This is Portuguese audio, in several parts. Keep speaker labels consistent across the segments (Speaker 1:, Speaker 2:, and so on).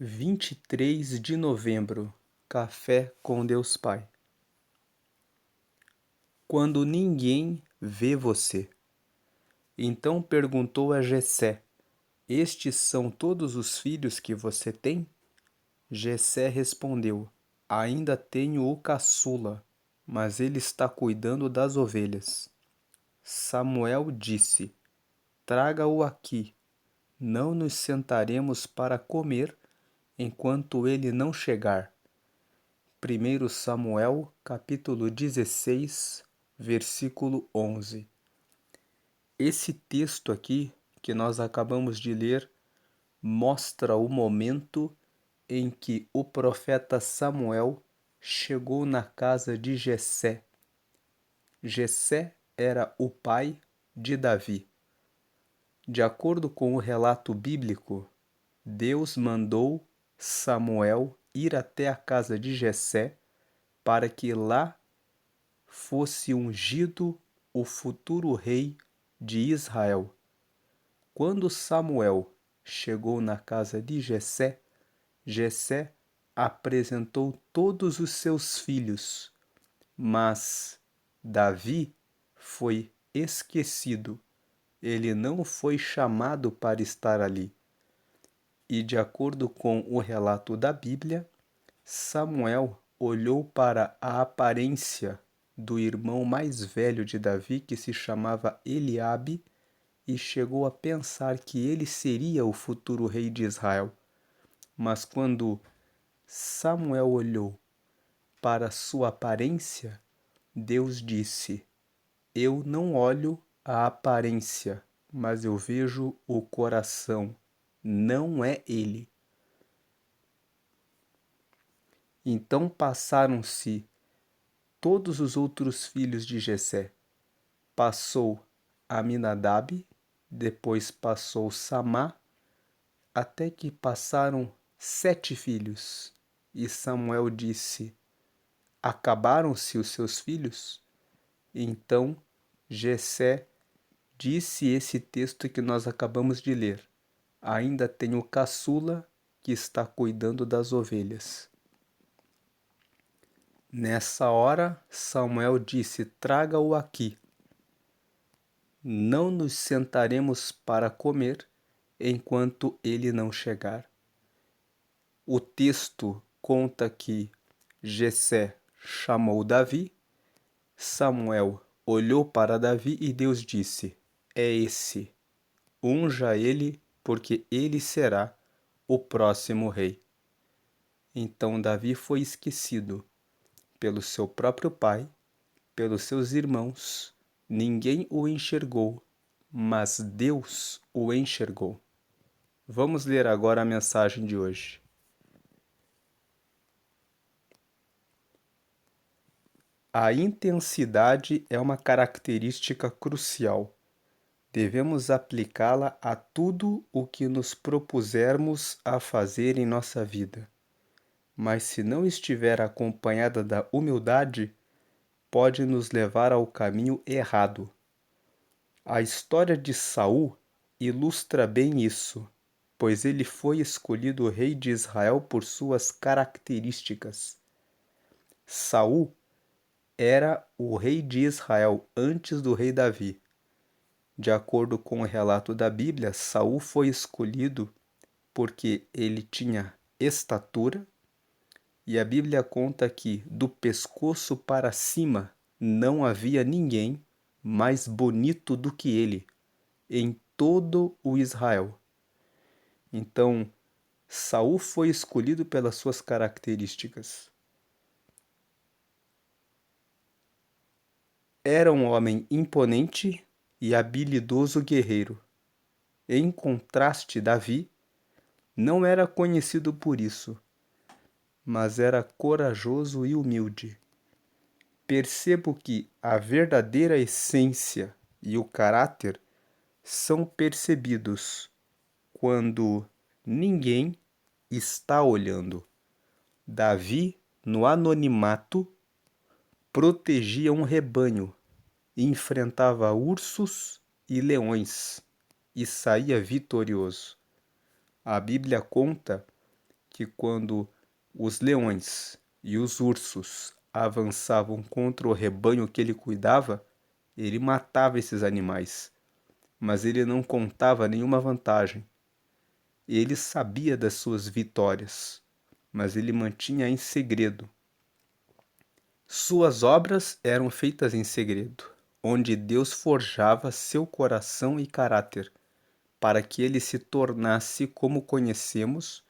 Speaker 1: 23 de novembro, Café com Deus Pai. Quando ninguém vê você. Então perguntou a Jessé: Estes são todos os filhos que você tem? Jessé respondeu: Ainda tenho o caçula, mas ele está cuidando das ovelhas. Samuel disse: Traga-o aqui. Não nos sentaremos para comer enquanto ele não chegar. 1 Samuel, capítulo 16, versículo 11. Esse texto aqui, que nós acabamos de ler, mostra o momento em que o profeta Samuel chegou na casa de Jessé. Jessé era o pai de Davi. De acordo com o relato bíblico, Deus mandou Samuel ir até a casa de Jessé para que lá fosse ungido o futuro rei de Israel. Quando Samuel chegou na casa de Jessé, Jessé apresentou todos os seus filhos, mas Davi foi esquecido. Ele não foi chamado para estar ali. E de acordo com o relato da Bíblia, Samuel olhou para a aparência do irmão mais velho de Davi, que se chamava Eliabe, e chegou a pensar que ele seria o futuro rei de Israel. Mas quando Samuel olhou para sua aparência, Deus disse: Eu não olho a aparência, mas eu vejo o coração. Não é ele. Então passaram-se todos os outros filhos de Jessé. Passou Aminadab, depois passou Samá, até que passaram 7 filhos. E Samuel disse: Acabaram-se os seus filhos? Então Jessé disse esse texto que nós acabamos de ler: Ainda tenho o caçula que está cuidando das ovelhas. Nessa hora, Samuel disse: Traga-o aqui. Não nos sentaremos para comer enquanto ele não chegar. O texto conta que Jessé chamou Davi, Samuel olhou para Davi e Deus disse: É esse, unja ele, porque ele será o próximo rei. Então Davi foi esquecido pelo seu próprio pai, pelos seus irmãos. Ninguém o enxergou, mas Deus o enxergou. Vamos ler agora a mensagem de hoje. A intensidade é uma característica crucial. Devemos aplicá-la a tudo o que nos propusermos a fazer em nossa vida. Mas se não estiver acompanhada da humildade, pode nos levar ao caminho errado. A história de Saul ilustra bem isso, pois ele foi escolhido rei de Israel por suas características. Saul era o rei de Israel antes do rei Davi. De acordo com o relato da Bíblia, Saul foi escolhido porque ele tinha estatura, e a Bíblia conta que do pescoço para cima não havia ninguém mais bonito do que ele em todo o Israel. Então, Saul foi escolhido pelas suas características. Era um homem imponente e habilidoso guerreiro. Em contraste, Davi não era conhecido por isso, mas era corajoso e humilde. Percebo que a verdadeira essência e o caráter são percebidos quando ninguém está olhando. Davi, no anonimato, protegia um rebanho, enfrentava ursos e leões e saía vitorioso. A Bíblia conta que quando os leões e os ursos avançavam contra o rebanho que ele cuidava, ele matava esses animais, mas ele não contava nenhuma vantagem. Ele sabia das suas vitórias, mas ele mantinha em segredo. Suas obras eram feitas em segredo, onde Deus forjava seu coração e caráter, para que ele se tornasse, como conhecemos,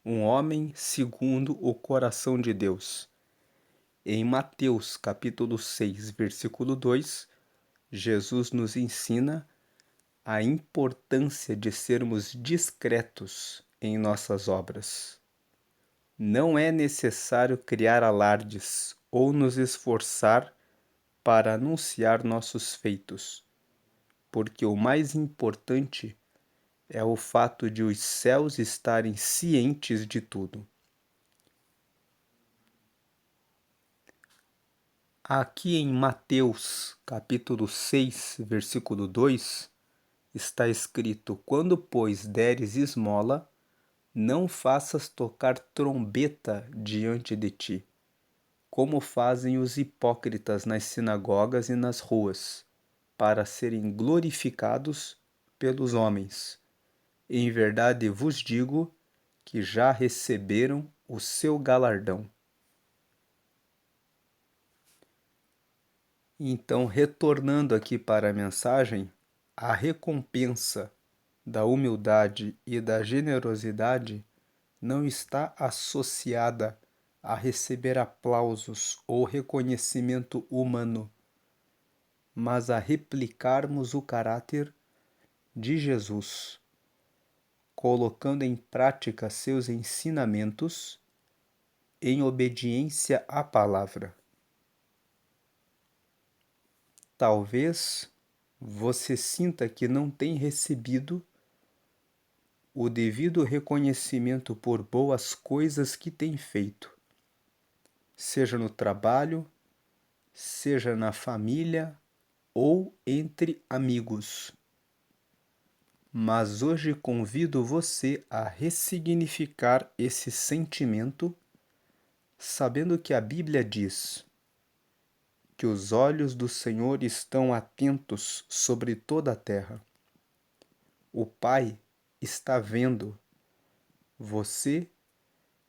Speaker 1: um homem segundo o coração de Deus. Em Mateus capítulo 6, versículo 2, Jesus nos ensina a importância de sermos discretos em nossas obras. Não é necessário criar alardes ou nos esforçar para anunciar nossos feitos, porque o mais importante é o fato de os céus estarem cientes de tudo. Aqui em Mateus, capítulo 6, versículo 2, está escrito: Quando, pois, deres esmola, não faças tocar trombeta diante de ti, como fazem os hipócritas nas sinagogas e nas ruas, para serem glorificados pelos homens. Em verdade vos digo que já receberam o seu galardão. Então, retornando aqui para a mensagem, a recompensa da humildade e da generosidade não está associada a receber aplausos ou reconhecimento humano, mas a replicarmos o caráter de Jesus, colocando em prática seus ensinamentos em obediência à palavra. Talvez você sinta que não tem recebido o devido reconhecimento por boas coisas que tem feito, seja no trabalho, seja na família ou entre amigos. Mas hoje convido você a ressignificar esse sentimento, sabendo que a Bíblia diz que os olhos do Senhor estão atentos sobre toda a terra. O Pai está vendo você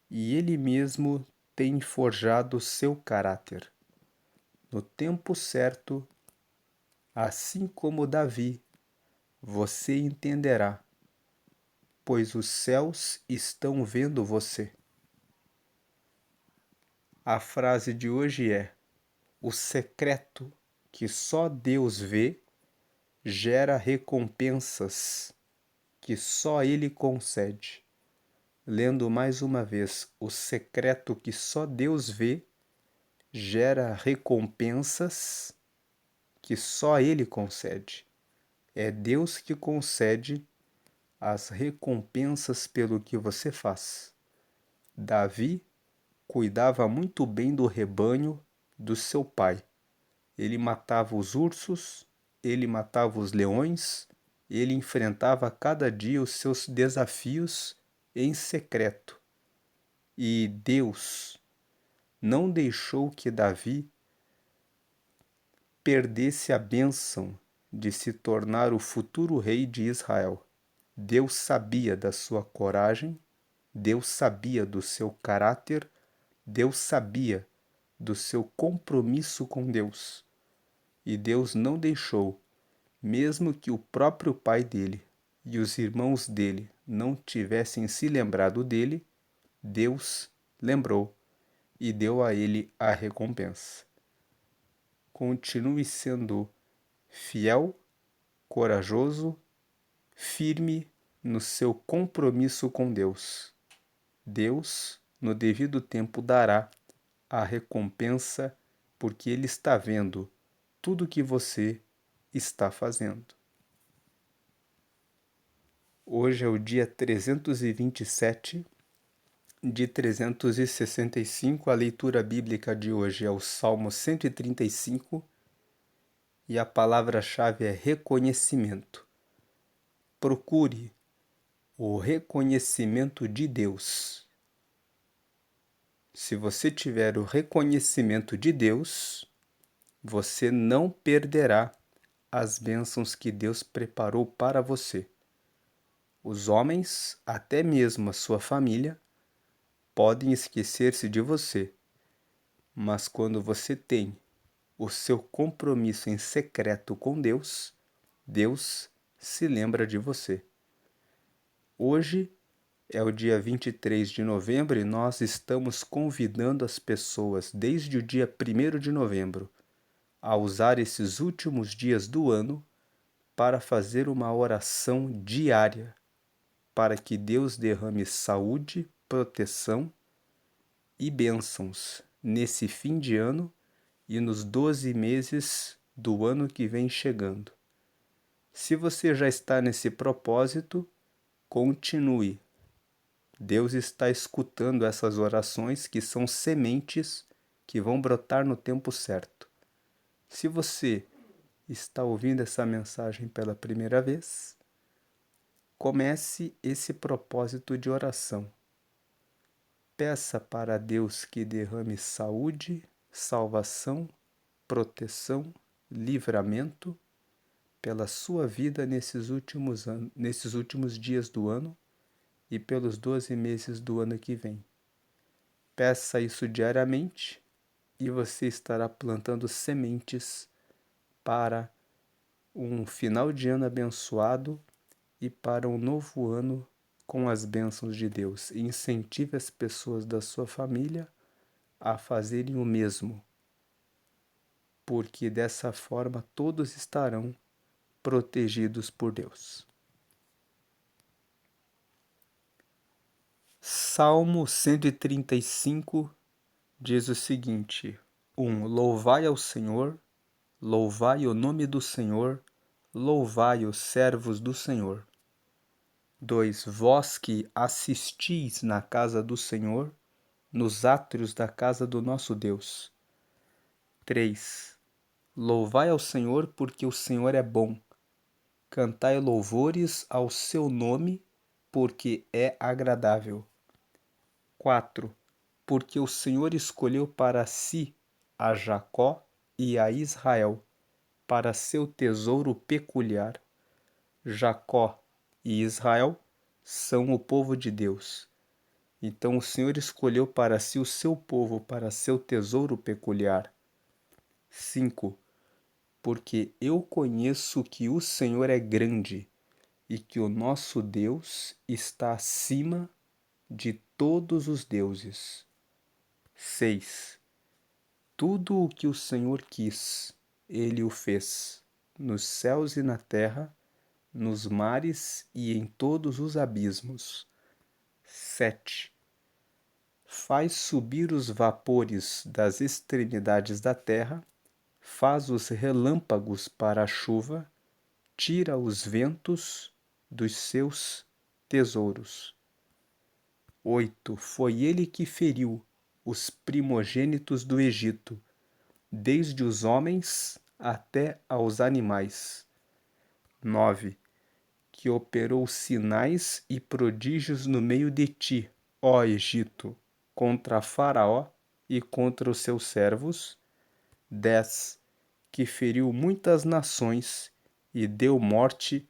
Speaker 1: e Ele mesmo tem forjado seu caráter. No tempo certo, assim como Davi, você entenderá, pois os céus estão vendo você. A frase de hoje é: o secreto que só Deus vê gera recompensas que só Ele concede. Lendo mais uma vez, o secreto que só Deus vê gera recompensas que só Ele concede. É Deus que concede as recompensas pelo que você faz. Davi cuidava muito bem do rebanho do seu pai. Ele matava os ursos, ele matava os leões, ele enfrentava cada dia os seus desafios em secreto. E Deus não deixou que Davi perdesse a bênção de se tornar o futuro rei de Israel. Deus sabia da sua coragem, Deus sabia do seu caráter, Deus sabia do seu compromisso com Deus. E Deus não deixou, mesmo que o próprio pai dele e os irmãos dele não tivessem se lembrado dele, Deus lembrou e deu a ele a recompensa. Continue sendo fiel, corajoso, firme no seu compromisso com Deus. Deus, no devido tempo, dará a recompensa, porque Ele está vendo tudo o que você está fazendo. Hoje é o dia 327 de 365. A leitura bíblica de hoje é o Salmo 135 e a palavra-chave é reconhecimento. Procure o reconhecimento de Deus Se você tiver o reconhecimento de Deus, você não perderá as bênçãos que Deus preparou para você. Os homens, até mesmo a sua família, podem esquecer-se de você, mas quando você tem o seu compromisso em secreto com Deus, Deus se lembra de você. Hoje é o dia 23 de novembro e nós estamos convidando as pessoas desde o dia 1º de novembro a usar esses últimos dias do ano para fazer uma oração diária para que Deus derrame saúde, proteção e bênçãos nesse fim de ano e nos 12 meses do ano que vem chegando. Se você já está nesse propósito, continue. Deus está escutando essas orações que são sementes que vão brotar no tempo certo. Se você está ouvindo essa mensagem pela primeira vez, comece esse propósito de oração. Peça para Deus que derrame saúde, salvação, proteção, livramento pela sua vida nesses últimos dias do ano e pelos 12 meses do ano que vem. Peça isso diariamente e você estará plantando sementes para um final de ano abençoado e para um novo ano com as bênçãos de Deus. E incentive as pessoas da sua família a fazerem o mesmo, porque dessa forma todos estarão protegidos por Deus. Salmo 135 diz o seguinte: 1. Louvai ao Senhor, louvai o nome do Senhor, louvai os servos do Senhor. 2. Vós que assistis na casa do Senhor, nos átrios da casa do nosso Deus. 3. Louvai ao Senhor, porque o Senhor é bom. Cantai louvores ao seu nome, porque é agradável. 4. Porque o Senhor escolheu para si a Jacó e a Israel, para seu tesouro peculiar. Jacó e Israel são o povo de Deus. Então o Senhor escolheu para si o seu povo, para seu tesouro peculiar. 5. Porque eu conheço que o Senhor é grande e que o nosso Deus está acima de todos os deuses. 6. Tudo o que o Senhor quis, Ele o fez, nos céus e na terra, nos mares e em todos os abismos. 7. Faz subir os vapores das extremidades da terra, faz os relâmpagos para a chuva, tira os ventos dos seus tesouros. 8. Foi ele que feriu os primogênitos do Egito, desde os homens até aos animais. 9. Que operou sinais e prodígios no meio de ti, ó Egito, contra Faraó e contra os seus servos. 10. Que feriu muitas nações e deu morte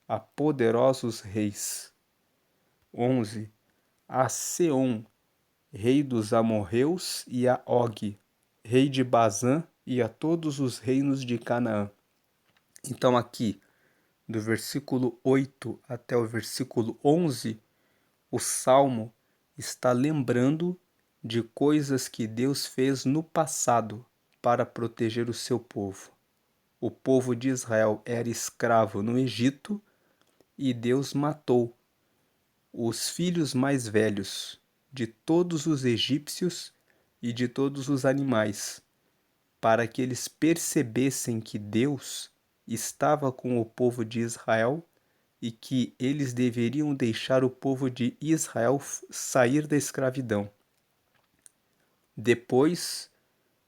Speaker 1: a poderosos reis. 11. A Seom, rei dos amorreus, e a Og, rei de Bazã, e a todos os reinos de Canaã. Então aqui, do versículo 8 até o versículo 11, o Salmo está lembrando de coisas que Deus fez no passado para proteger o seu povo. O povo de Israel era escravo no Egito e Deus matou os filhos mais velhos de todos os egípcios e de todos os animais, para que eles percebessem que Deus estava com o povo de Israel e que eles deveriam deixar o povo de Israel sair da escravidão. Depois,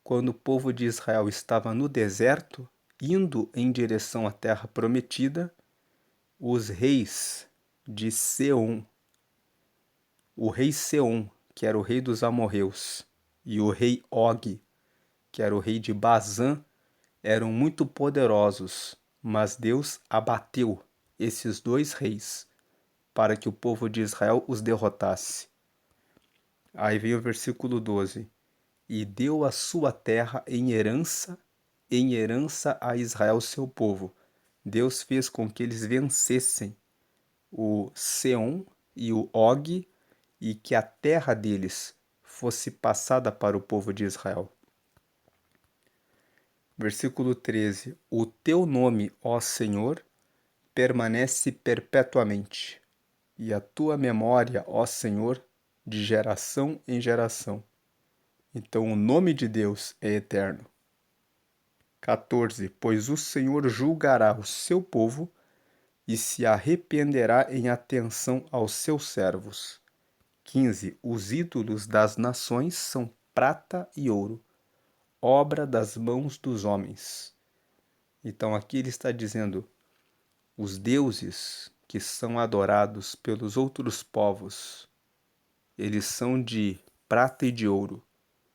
Speaker 1: quando o povo de Israel estava no deserto, indo em direção à terra prometida, os reis de Seom, o rei Seom que era o rei dos amorreus, e o rei Og, que era o rei de Bazã, eram muito poderosos, mas Deus abateu esses dois reis para que o povo de Israel os derrotasse. Aí vem o versículo 12. E deu a sua terra em herança a Israel, seu povo. Deus fez com que eles vencessem o Seom e o Og, e que a terra deles fosse passada para o povo de Israel. Versículo 13. O teu nome, ó Senhor, permanece perpetuamente, e a tua memória, ó Senhor, de geração em geração. Então o nome de Deus é eterno. 14. Pois o Senhor julgará o seu povo e se arrependerá em atenção aos seus servos. 15. Os ídolos das nações são prata e ouro, obra das mãos dos homens. Então aqui ele está dizendo, os deuses que são adorados pelos outros povos, eles são de prata e de ouro,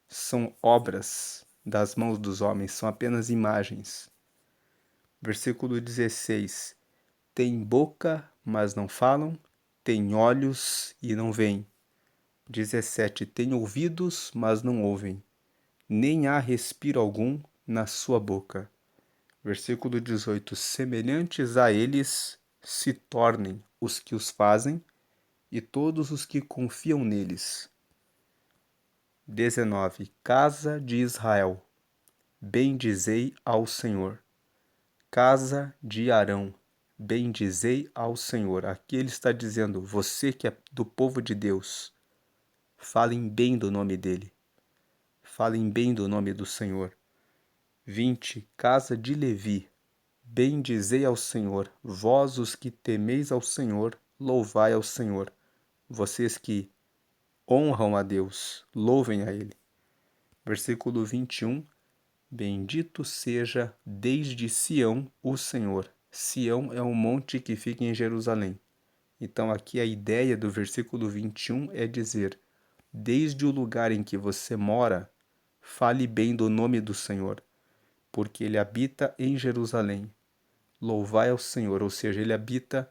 Speaker 1: são obras das mãos dos homens, são apenas imagens. Versículo 16. Tem boca, mas não falam, tem olhos e não veem. 17. Tem ouvidos, mas não ouvem, nem há respiro algum na sua boca. Versículo 18. Semelhantes a eles se tornem os que os fazem e todos os que confiam neles. 19. Casa de Israel, bendizei ao Senhor. Casa de Arão, bendizei ao Senhor. Aqui ele está dizendo, você que é do povo de Deus, falem bem do nome dele. Falem bem do nome do Senhor. 20. Casa de Levi, bendizei ao Senhor. Vós os que temeis ao Senhor, louvai ao Senhor. Vocês que honram a Deus, louvem a Ele. Versículo 21. Bendito seja desde Sião o Senhor. Sião é um monte que fica em Jerusalém. Então aqui a ideia do versículo 21 é dizer, desde o lugar em que você mora, fale bem do nome do Senhor, porque Ele habita em Jerusalém. Louvai ao Senhor, ou seja, Ele habita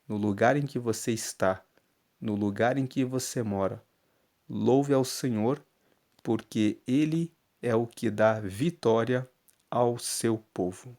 Speaker 1: no lugar em que você está, no lugar em que você mora. Louve ao Senhor, porque Ele é o que dá vitória ao seu povo.